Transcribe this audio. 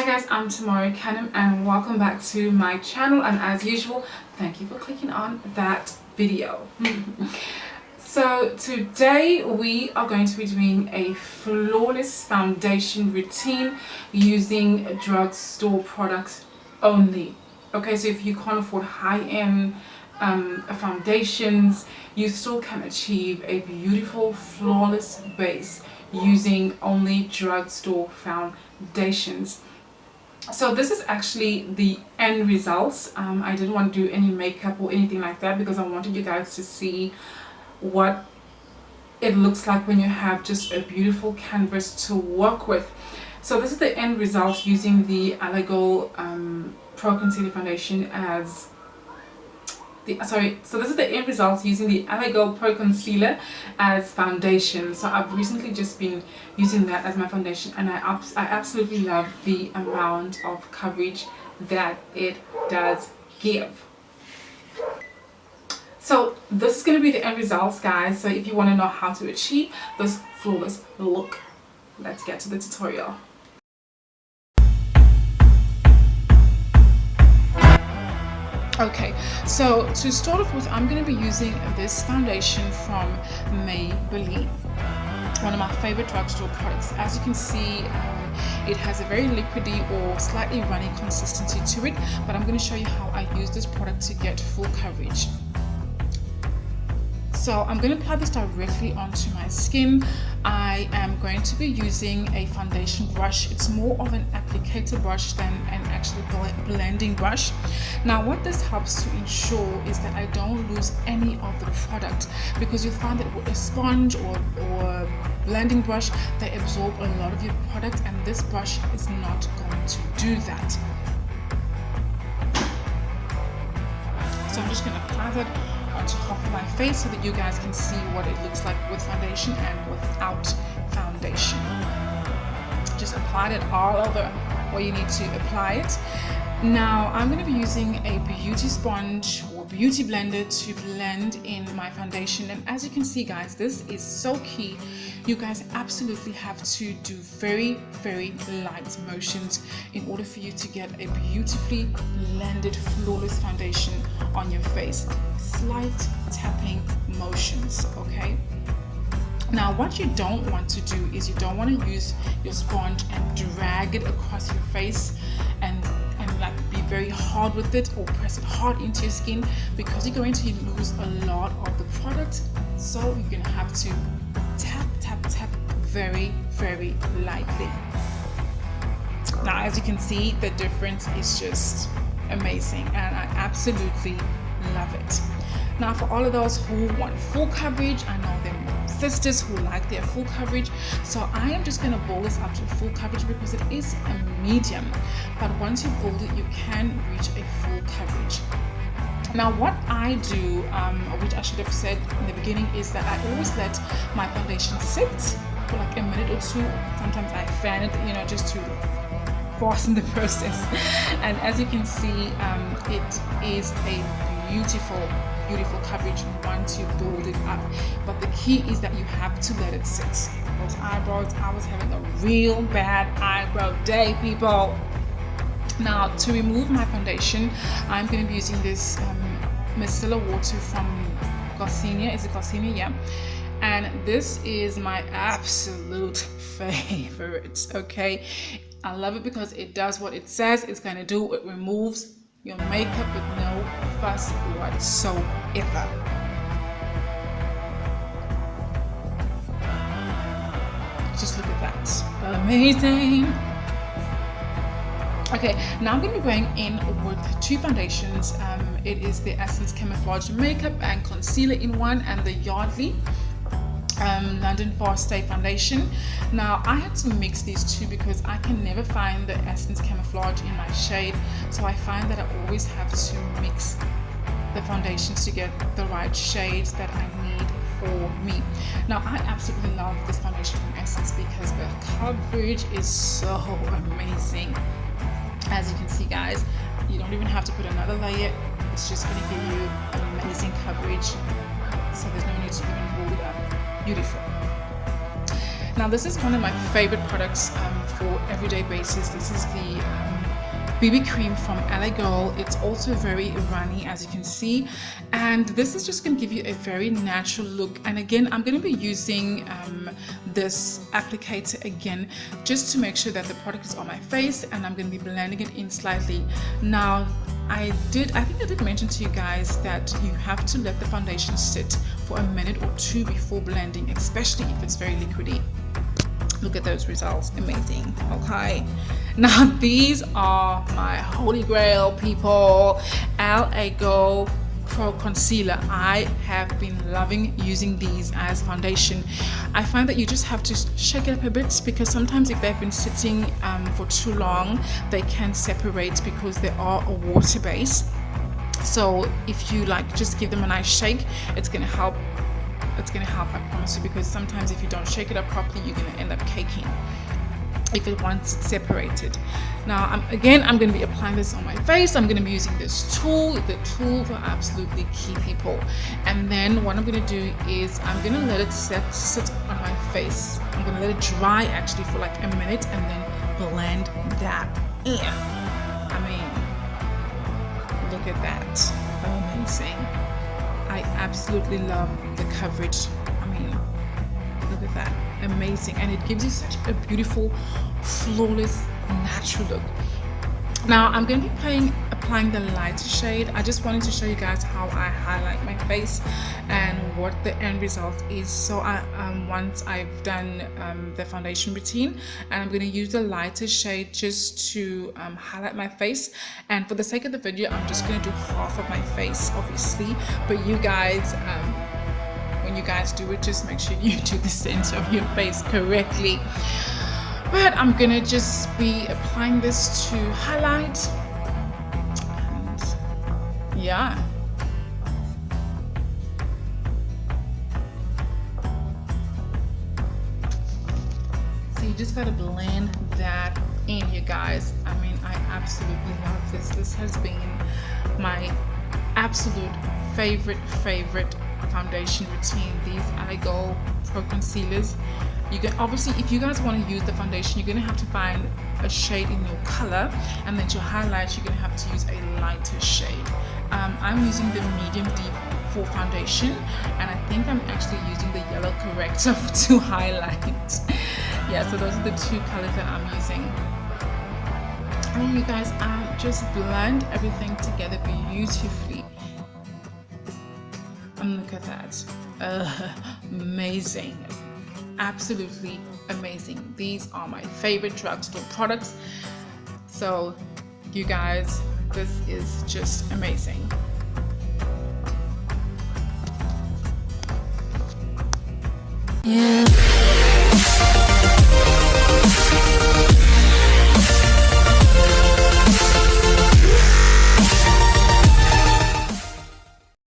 guys, I'm Tamara Canham and welcome back to my channel, and as usual, thank you for clicking on that video. So today we are going to be doing a flawless foundation routine using drugstore products only. Okay, so if you can't afford high-end foundations, you still can achieve a beautiful flawless base using only drugstore foundations. So this is actually the end results. I didn't want to do any makeup or anything like that because I wanted you guys to see what it looks like when you have just a beautiful canvas to work with. So this is the end result using the Allegal Pro Concealer Foundation as so this is the end result using the Allegal Pro Concealer as foundation. So I've recently just been using that as my foundation, and I absolutely love the amount of coverage that it does give. So this is going to be the end results, guys. So if you want to know how to achieve this flawless look, let's get to the tutorial. Okay, so to start off with, I'm going to be using this foundation from Maybeline, one of my favorite drugstore products. As you can see, it has a very liquidy or slightly runny consistency to it, but I'm going to show you how I use this product to get full coverage. So I'm going to apply this directly onto my skin. I am going to be using a foundation brush. It's more of an applicator brush than an actual blending brush. Now what this helps to ensure is that I don't lose any of the product, because you'll find that with a sponge or blending brush, they absorb a lot of your product, and this brush is not going to do that. So I'm just going to apply that onto half of my face so that you guys can see what it looks like with foundation and without foundation. Just apply it all over where you need to apply it. Now I'm going to be using a beauty sponge or beauty blender to blend in my foundation, and as you can see, guys, this is so key. You guys absolutely have to do very light motions in order for you to get a beautifully blended flawless foundation on your face. Slight tapping motions, okay? Now what you don't want to do is you don't want to use your sponge and drag it across your face and like be very hard with it or press it hard into your skin, because you're going to lose a lot of the product. So you're going to have to tap very lightly. Now as you can see, the difference is just amazing, and I absolutely love it. Now for all of those who want full coverage, I know there are sisters who like their full coverage, so I am just going to build this up to full coverage because it is a medium, but once you build it, you can reach a full coverage. Now what I do, which I should have said in the beginning, is that I always let my foundation sit for like a minute or two. Sometimes I fan it, just to fasten the process. And as you can see, it is a beautiful coverage once you build it up, but the key is that you have to let it sit. Those eyebrows, I was having a real bad eyebrow day, people. Now to remove my foundation, I'm going to be using this micellar water from Garnier. Is it Garnier? Yeah. And this is my absolute favorite. Okay, I love it because it does what it says it's going to do. It removes your makeup with no fuss whatsoever. Just look at that. Amazing. Okay, now I'm going to be going in with two foundations. It is the Essence Camouflage Makeup and Concealer in one, and the Yardley London Fast Stay Foundation. Now I had to mix these two because I can never find the Essence Camouflage in my shade, so I find that I always have to mix the foundations to get the right shades that I need for me. Now I absolutely love this foundation from Essence because the coverage is so amazing. As you can see, guys, you don't even have to put another layer. It's just going to give you amazing coverage, so there's no need to even hold it up. Beautiful. Now this is one of my favorite products for everyday basis. This is the BB cream from LA Girl. It's also very runny, as you can see, and this is just going to give you a very natural look. And again, I'm going to be using this applicator again just to make sure that the product is on my face, and I'm going to be blending it in slightly. Now I think I did mention to you guys that you have to let the foundation sit for a minute or two before blending, especially if it's very liquidy. Look at those results, amazing. Okay, now these are my holy grail, people. LA Girl Pro Concealer. I have been loving using these as foundation. I find that you just have to shake it up a bit, because sometimes if they've been sitting for too long, they can separate because they are a water base. So if you like just give them a nice shake, it's going to help. It's going to help, I promise you, because sometimes if you don't shake it up properly, you're going to end up caking if it wants it separated. Now I'm going to be applying this on my face. I'm going to be using this tool. The tool will absolutely key, people. And then what I'm going to do is I'm going to let it sit on my face. I'm going to let it dry actually for like a minute, and then blend that in. I mean, look at that, amazing. I absolutely love the coverage. I mean, look at that, amazing. And it gives you such a beautiful, flawless, natural look. Now I'm going to be applying the lighter shade. I just wanted to show you guys how I highlight my face and what the end result is. So once I've done the foundation routine, and I'm going to use the lighter shade just to highlight my face. And for the sake of the video, I'm just going to do half of my face, obviously. But you guys, when you guys do it, just make sure you do the center of your face correctly. But I'm gonna just be applying this to highlight, and yeah. So you just gotta blend that in, you guys. I mean, I absolutely love this. This has been my absolute favorite foundation routine. These LA Girl Pro Concealers. You can obviously, if you guys want to use the foundation, you're going to have to find a shade in your color, and then to highlight, you're going to have to use a lighter shade. I'm using the medium deep for foundation, and I think I'm actually using the yellow corrector to highlight. Yeah, so those are the two colors that I'm using. And you guys, just blend everything together beautifully. And look at that, amazing. Absolutely amazing. These are my favorite drugstore products. So you guys, this is just amazing. Yeah.